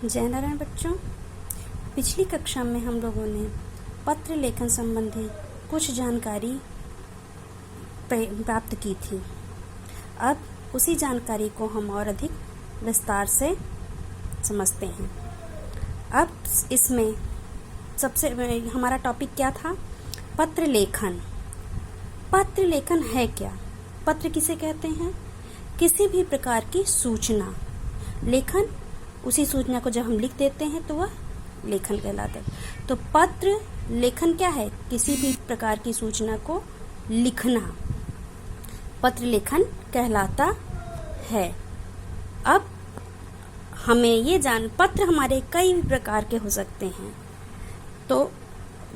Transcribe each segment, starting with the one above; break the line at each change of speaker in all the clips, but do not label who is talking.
जय नारायण बच्चों, पिछली कक्षा में हम लोगों ने पत्र लेखन संबंधी कुछ जानकारी प्राप्त की थी। अब उसी जानकारी को हम और अधिक विस्तार से समझते हैं। अब इसमें सबसे हमारा टॉपिक क्या था? पत्र लेखन। पत्र लेखन है क्या? पत्र किसे कहते हैं? किसी भी प्रकार की सूचना। लेखन, उसी सूचना को जब हम लिख देते हैं तो वह लेखन कहलाता है। तो पत्र लेखन क्या है? किसी भी प्रकार की सूचना को लिखना पत्र लेखन कहलाता है। अब हमें ये पत्र हमारे कई प्रकार के हो सकते हैं। तो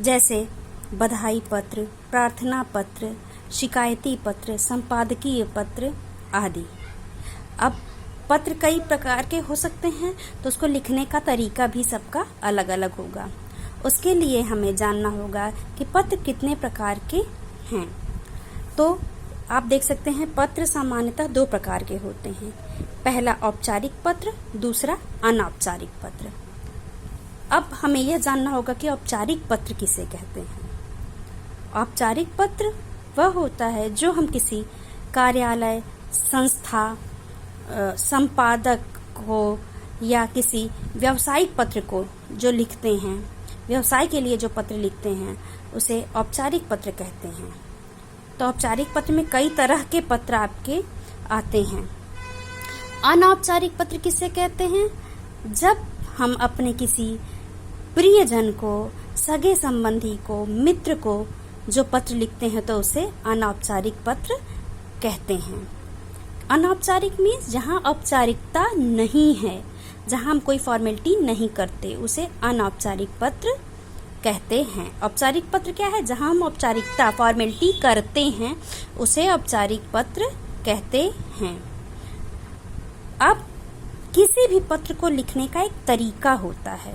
जैसे बधाई पत्र, प्रार्थना पत्र, शिकायती पत्र, संपादकीय पत्र आदि। अब पत्र कई प्रकार के हो सकते हैं, तो उसको लिखने का तरीका भी सबका अलग अलग होगा। उसके लिए हमें जानना होगा कि पत्र कितने प्रकार के हैं। तो आप देख सकते हैं, पत्र सामान्यतः दो प्रकार के होते हैं। पहला औपचारिक पत्र, दूसरा अनौपचारिक पत्र। अब हमें यह जानना होगा कि औपचारिक पत्र किसे कहते हैं। औपचारिक पत्र वह होता है जो हम किसी कार्यालय, संस्था, संपादक को या किसी व्यावसायिक पत्र को जो लिखते हैं, व्यवसाय के लिए जो पत्र लिखते हैं, उसे औपचारिक पत्र कहते हैं। तो औपचारिक पत्र में कई तरह के पत्र आपके आते हैं। अनौपचारिक पत्र किसे कहते हैं? जब हम अपने किसी प्रियजन को, सगे संबंधी को, मित्र को जो पत्र लिखते हैं तो उसे अनौपचारिक पत्र कहते हैं। अनौपचारिक मीन्स जहाँ औपचारिकता नहीं है, जहाँ हम कोई फॉर्मेलिटी नहीं करते, उसे अनौपचारिक पत्र कहते हैं। औपचारिक पत्र क्या है? जहाँ हम औपचारिकता, फॉर्मेलिटी करते हैं, उसे औपचारिक पत्र कहते हैं। अब किसी भी पत्र को लिखने का एक तरीका होता है,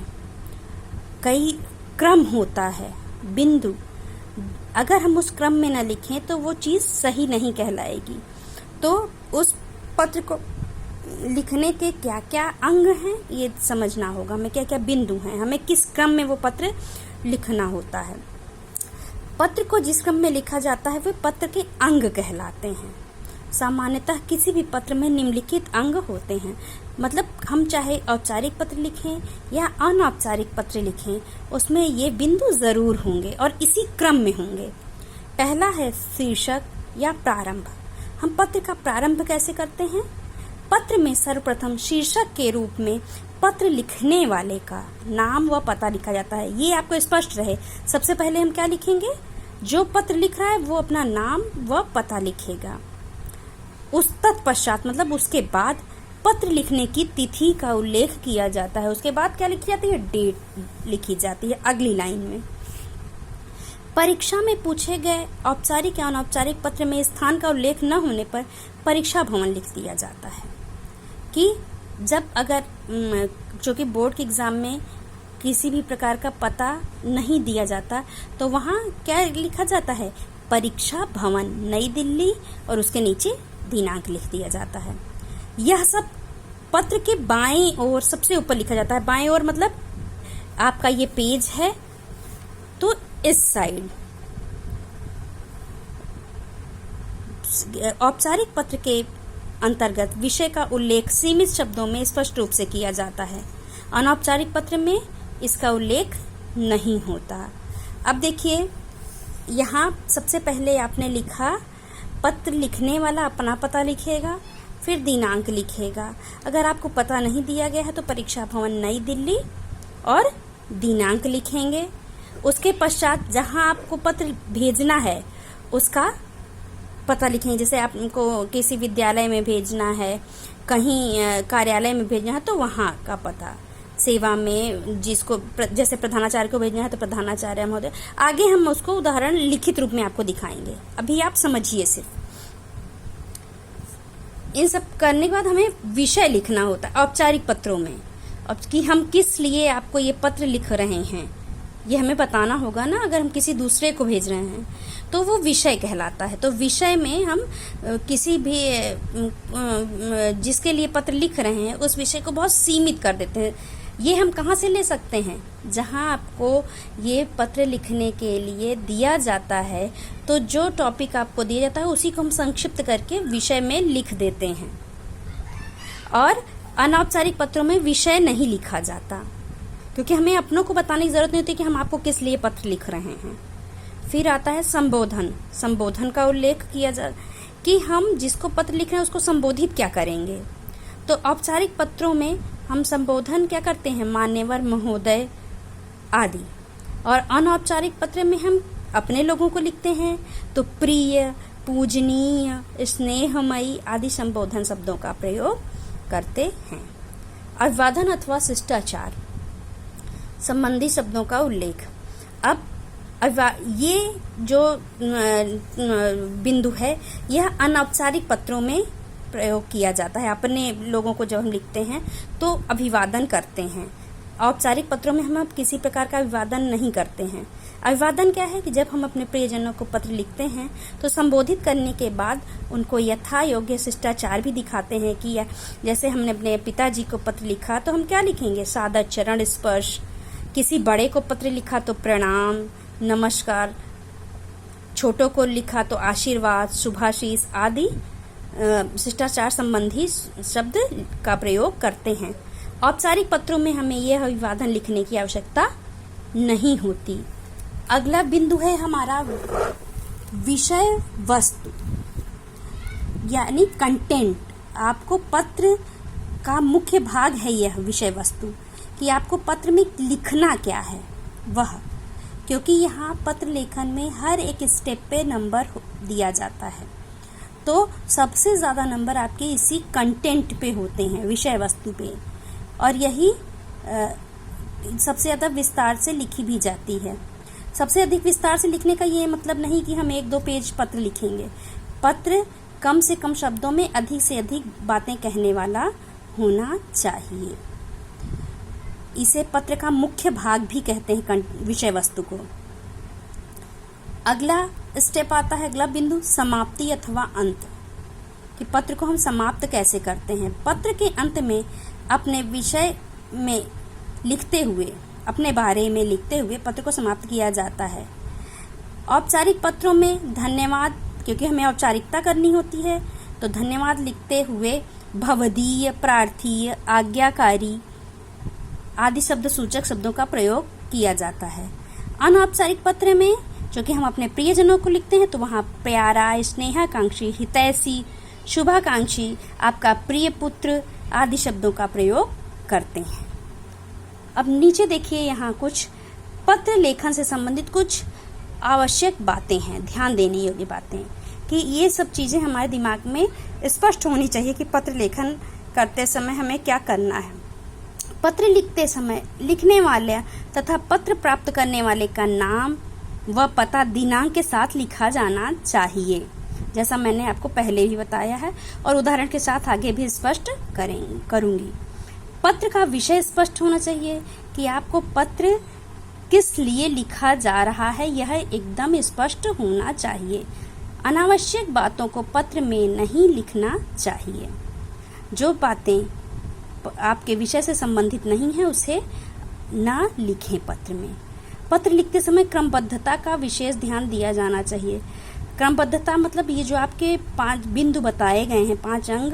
कई क्रम होता है, बिंदु। अगर हम उस क्रम में न लिखें तो वो चीज़ सही नहीं कहलाएगी। तो उस पत्र को लिखने के क्या क्या अंग हैं ये समझना होगा, हमें क्या क्या बिंदु हैं, हमें किस क्रम में वो पत्र लिखना होता है। पत्र को जिस क्रम में लिखा जाता है वे पत्र के अंग कहलाते हैं। सामान्यतः किसी भी पत्र में निम्नलिखित अंग होते हैं। मतलब हम चाहे औपचारिक पत्र लिखें या अनौपचारिक पत्र लिखें, उसमें ये बिंदु जरूर होंगे और इसी क्रम में होंगे। पहला है शीर्षक या प्रारंभ। हम पत्र का प्रारंभ कैसे करते हैं? पत्र में सर्वप्रथम शीर्षक के रूप में पत्र लिखने वाले का नाम व पता लिखा जाता है। ये आपको स्पष्ट रहे। सबसे पहले हम क्या लिखेंगे? जो पत्र लिख रहा है वो अपना नाम व पता लिखेगा। उस तत्पश्चात मतलब उसके बाद पत्र लिखने की तिथि का उल्लेख किया जाता है। उसके बाद क्या लिखी जाती है? डेट लिखी जाती है अगली लाइन में। परीक्षा में पूछे गए औपचारिक या अनौपचारिक पत्र में स्थान का उल्लेख न होने पर परीक्षा भवन लिख दिया जाता है। कि जब अगर चूंकि बोर्ड के एग्जाम में किसी भी प्रकार का पता नहीं दिया जाता तो वहाँ क्या लिखा जाता है? परीक्षा भवन नई दिल्ली, और उसके नीचे दिनांक लिख दिया जाता है। यह सब पत्र के बाएं ओर सबसे ऊपर लिखा जाता है। बाएं ओर मतलब आपका ये पेज है तो इस साइड। औपचारिक पत्र के अंतर्गत विषय का उल्लेख सीमित शब्दों में स्पष्ट रूप से किया जाता है। अनौपचारिक पत्र में इसका उल्लेख नहीं होता। अब देखिए, यहाँ सबसे पहले आपने लिखा, पत्र लिखने वाला अपना पता लिखेगा, फिर दिनांक लिखेगा। अगर आपको पता नहीं दिया गया है तो परीक्षा भवन नई दिल्ली और दिनांक लिखेंगे। उसके पश्चात जहां आपको पत्र भेजना है उसका पता लिखेंगे। जैसे आपको किसी विद्यालय में भेजना है, कहीं कार्यालय में भेजना है तो वहां का पता। सेवा में जिसको जैसे प्रधानाचार्य को भेजना है तो प्रधानाचार्य महोदय। आगे हम उसको उदाहरण लिखित रूप में आपको दिखाएंगे, अभी आप समझिए सिर्फ। इन सब करने के बाद हमें विषय लिखना होता है औपचारिक पत्रों में। अब कि हम किस लिए आपको ये पत्र लिख रहे हैं ये हमें बताना होगा ना। अगर हम किसी दूसरे को भेज रहे हैं तो वो विषय कहलाता है। तो विषय में हम किसी भी जिसके लिए पत्र लिख रहे हैं उस विषय को बहुत सीमित कर देते हैं। ये हम कहाँ से ले सकते हैं? जहाँ आपको ये पत्र लिखने के लिए दिया जाता है तो जो टॉपिक आपको दिया जाता है उसी को हम संक्षिप्त करके विषय में लिख देते हैं। और अनौपचारिक पत्रों में विषय नहीं लिखा जाता, क्योंकि हमें अपनों को बताने की जरूरत नहीं होती कि हम आपको किस लिए पत्र लिख रहे हैं। फिर आता है संबोधन। संबोधन का उल्लेख किया जा कि हम जिसको पत्र लिख रहे हैं उसको संबोधित क्या करेंगे। तो औपचारिक पत्रों में हम संबोधन क्या करते हैं? मान्यवर, महोदय आदि। और अनौपचारिक पत्र में हम अपने लोगों को लिखते हैं तो प्रिय, पूजनीय, स्नेहमयी आदि संबोधन शब्दों का प्रयोग करते हैं। अभिवादन अथवा शिष्टाचार संबंधी शब्दों का उल्लेख। अब ये जो बिंदु है यह अनौपचारिक पत्रों में प्रयोग किया जाता है। अपने लोगों को जब हम लिखते हैं तो अभिवादन करते हैं। औपचारिक पत्रों में हम किसी प्रकार का अभिवादन नहीं करते हैं। अभिवादन क्या है कि जब हम अपने प्रियजनों को पत्र लिखते हैं तो संबोधित करने के बाद उनको यथा योग्य शिष्टाचार भी दिखाते हैं कि जैसे हमने अपने पिताजी को पत्र लिखा तो हम क्या लिखेंगे? सादर चरण स्पर्श। किसी बड़े को पत्र लिखा तो प्रणाम, नमस्कार। छोटों को लिखा तो आशीर्वाद, शुभाशीष आदि शिष्टाचार संबंधी शब्द का प्रयोग करते हैं। औपचारिक पत्रों में हमें यह अभिवादन लिखने की आवश्यकता नहीं होती। अगला बिंदु है हमारा विषय वस्तु यानी कंटेंट। आपको पत्र का मुख्य भाग है यह विषय वस्तु कि आपको पत्र में लिखना क्या है वह, क्योंकि यहाँ पत्र लेखन में हर एक स्टेप पे नंबर दिया जाता है तो सबसे ज़्यादा नंबर आपके इसी कंटेंट पे होते हैं, विषय वस्तु पे। और यही सबसे ज़्यादा विस्तार से लिखी भी जाती है। सबसे अधिक विस्तार से लिखने का ये मतलब नहीं कि हम 1-2 पेज पत्र लिखेंगे। पत्र कम से कम शब्दों में अधिक से अधिक बातें कहने वाला होना चाहिए। इसे पत्र का मुख्य भाग भी कहते हैं विषय वस्तु को। अगला स्टेप आता है, अगला बिंदु समाप्ति अथवा अंत, कि पत्र को हम समाप्त कैसे करते हैं। पत्र के अंत में अपने विषय में लिखते हुए, अपने बारे में लिखते हुए पत्र को समाप्त किया जाता है। औपचारिक पत्रों में धन्यवाद, क्योंकि हमें औपचारिकता करनी होती है तो धन्यवाद लिखते हुए भवदीय, प्रार्थीय, आज्ञाकारी आदि शब्द सूचक शब्दों का प्रयोग किया जाता है। अनौपचारिक पत्र में क्योंकि हम अपने प्रियजनों को लिखते हैं तो वहाँ प्यारा, स्नेहाकांक्षी, हितैषी, शुभाकांक्षी, आपका प्रिय पुत्र आदि शब्दों का प्रयोग करते हैं। अब नीचे देखिए, यहाँ कुछ पत्र लेखन से संबंधित कुछ आवश्यक बातें हैं, ध्यान देने योग्य बातें, कि ये सब चीज़ें हमारे दिमाग में स्पष्ट होनी चाहिए कि पत्र लेखन करते समय हमें क्या करना है। पत्र लिखते समय लिखने वाले तथा पत्र प्राप्त करने वाले का नाम व पता दिनांक के साथ लिखा जाना चाहिए, जैसा मैंने आपको पहले ही बताया है और उदाहरण के साथ आगे भी स्पष्ट करूंगी। पत्र का विषय स्पष्ट होना चाहिए कि आपको पत्र किस लिए लिखा जा रहा है, यह एकदम स्पष्ट होना चाहिए। अनावश्यक बातों को पत्र में नहीं लिखना चाहिए। जो बातें आपके विषय से संबंधित नहीं है उसे ना लिखें पत्र में। पत्र लिखते समय क्रमबद्धता का विशेष ध्यान दिया जाना चाहिए। क्रमबद्धता मतलब ये जो आपके 5 बिंदु बताए गए हैं, 5 अंग,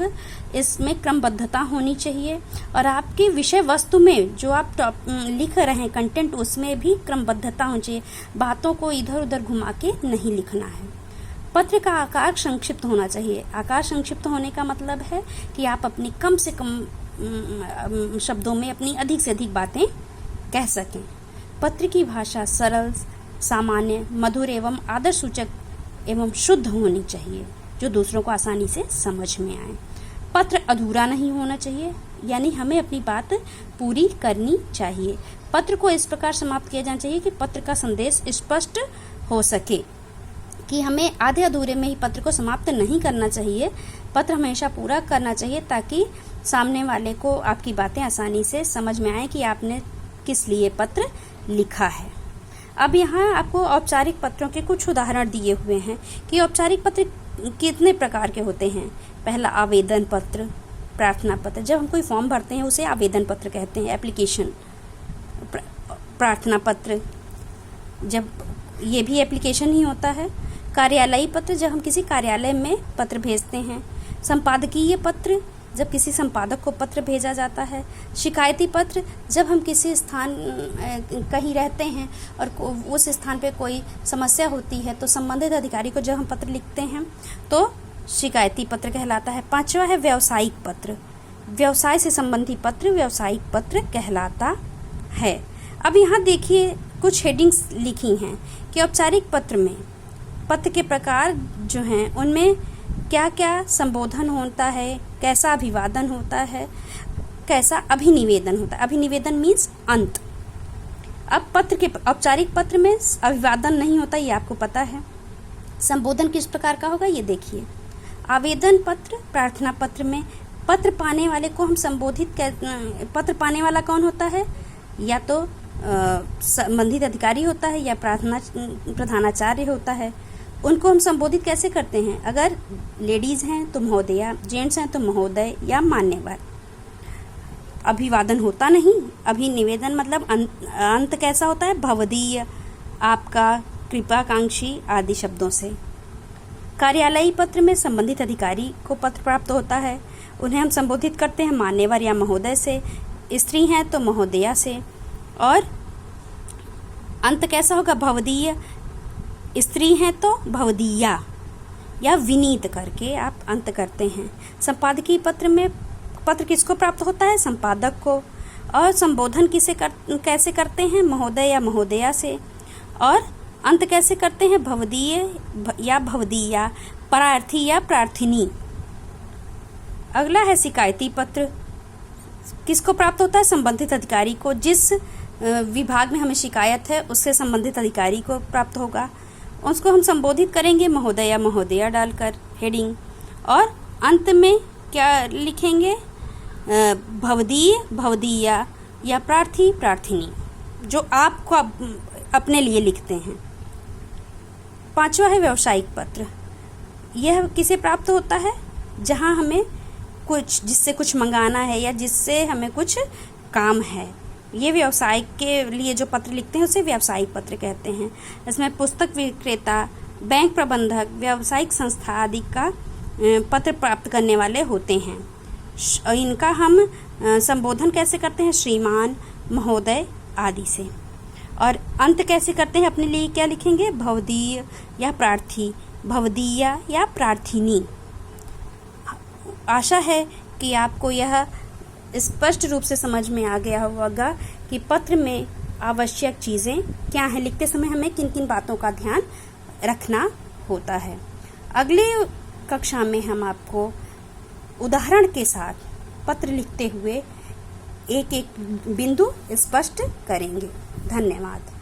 इसमें क्रमबद्धता होनी चाहिए। और आपके विषय वस्तु में जो आप लिख रहे हैं कंटेंट, उसमें भी क्रमबद्धता होनी चाहिए। बातों को इधर उधर घुमा के नहीं लिखना है। पत्र का आकार संक्षिप्त होना चाहिए। आकार संक्षिप्त होने का मतलब है कि आप अपनी कम से कम शब्दों में अपनी अधिक से अधिक बातें कह सकें। पत्र की भाषा सरल, सामान्य, मधुर एवं आदर सूचक एवं शुद्ध होनी चाहिए, जो दूसरों को आसानी से समझ में आए। पत्र अधूरा नहीं होना चाहिए, यानी हमें अपनी बात पूरी करनी चाहिए। पत्र को इस प्रकार समाप्त किया जाना चाहिए कि पत्र का संदेश स्पष्ट हो सके, कि हमें आधे अधूरे में ही पत्र को समाप्त नहीं करना चाहिए। पत्र हमेशा पूरा करना चाहिए ताकि सामने वाले को आपकी बातें आसानी से समझ में आए कि आपने किस लिए पत्र लिखा है। अब यहाँ आपको औपचारिक पत्रों के कुछ उदाहरण दिए हुए हैं कि औपचारिक पत्र कितने प्रकार के होते हैं। पहला आवेदन पत्र, प्रार्थना पत्र, जब हम कोई फॉर्म भरते हैं उसे आवेदन पत्र कहते हैं, एप्लीकेशन। प्रार्थना पत्र जब ये भी एप्लीकेशन ही होता है। कार्यालयी पत्र जब हम किसी कार्यालय में पत्र भेजते हैं। संपादकीय पत्र जब किसी संपादक को पत्र भेजा जाता है। शिकायती पत्र जब हम किसी स्थान कहीं रहते हैं और उस स्थान पे कोई समस्या होती है तो संबंधित अधिकारी को जब हम पत्र लिखते हैं तो शिकायती पत्र कहलाता है। 5वां है व्यावसायिक पत्र। व्यवसाय से संबंधी पत्र व्यावसायिक पत्र कहलाता है। अब यहाँ देखिए कुछ हेडिंग्स लिखी हैं कि औपचारिक पत्र में पत्र के प्रकार जो हैं उनमें क्या क्या संबोधन होता है, कैसा अभिवादन होता है, कैसा अभिनिवेदन होता है। अभिनिवेदन मीन्स अंत। अब पत्र के औपचारिक पत्र में अभिवादन नहीं होता, ये आपको पता है। संबोधन किस प्रकार का होगा ये देखिए। आवेदन पत्र, प्रार्थना पत्र में पत्र पाने वाले को हम संबोधित पत्र पाने वाला कौन होता है? या तो संबंधित अधिकारी होता है या प्रधानाचार्य होता है। उनको हम संबोधित कैसे करते हैं? अगर लेडीज़ हैं तो महोदया, जेंट्स हैं तो महोदय या मान्यवर। अभिवादन होता नहीं। अभिनिवेदन मतलब अंत कैसा होता है? भवदीय, आपका, कृपाकांक्षी आदि शब्दों से। कार्यालयी पत्र में संबंधित अधिकारी को पत्र प्राप्त होता है, उन्हें हम संबोधित करते हैं मान्यवर या महोदय से। स्त्री हैं तो महोदया से। और अंत कैसा होगा? भवदीय। स्त्री हैं तो भवदीया या विनीत करके आप अंत करते हैं। संपादकीय पत्र में पत्र किसको प्राप्त होता है? संपादक को। और संबोधन कैसे करते हैं? महोदय या महोदया से। और अंत कैसे करते हैं? भवदीय या भवदीया, प्रार्थी या प्रार्थिनी। अगला है शिकायती पत्र। किसको प्राप्त होता है? संबंधित अधिकारी को। जिस विभाग में हमें शिकायत है उससे संबंधित अधिकारी को प्राप्त होगा। उसको हम संबोधित करेंगे महोदय या महोदया डालकर हेडिंग। और अंत में क्या लिखेंगे? भवदीय, भवदीया या प्रार्थी, प्रार्थिनी, जो आपको अपने लिए लिखते हैं। 5वां है व्यावसायिक पत्र। यह किसे प्राप्त होता है? जहां हमें जिससे कुछ मंगाना है या जिससे हमें कुछ काम है। ये व्यवसाय के लिए जो पत्र लिखते हैं उसे व्यावसायिक पत्र कहते हैं। इसमें पुस्तक विक्रेता, बैंक प्रबंधक, व्यावसायिक संस्था आदि का पत्र प्राप्त करने वाले होते हैं। इनका हम संबोधन कैसे करते हैं? श्रीमान, महोदय आदि से। और अंत कैसे करते हैं? अपने लिए क्या लिखेंगे? भवदीय या प्रार्थी, भवदीया या प्रार्थिनी। आशा है कि आपको यह स्पष्ट रूप से समझ में आ गया होगा कि पत्र में आवश्यक चीज़ें क्या हैं, लिखते समय हमें किन किन बातों का ध्यान रखना होता है। अगले कक्षा में हम आपको उदाहरण के साथ पत्र लिखते हुए एक एक बिंदु स्पष्ट करेंगे। धन्यवाद।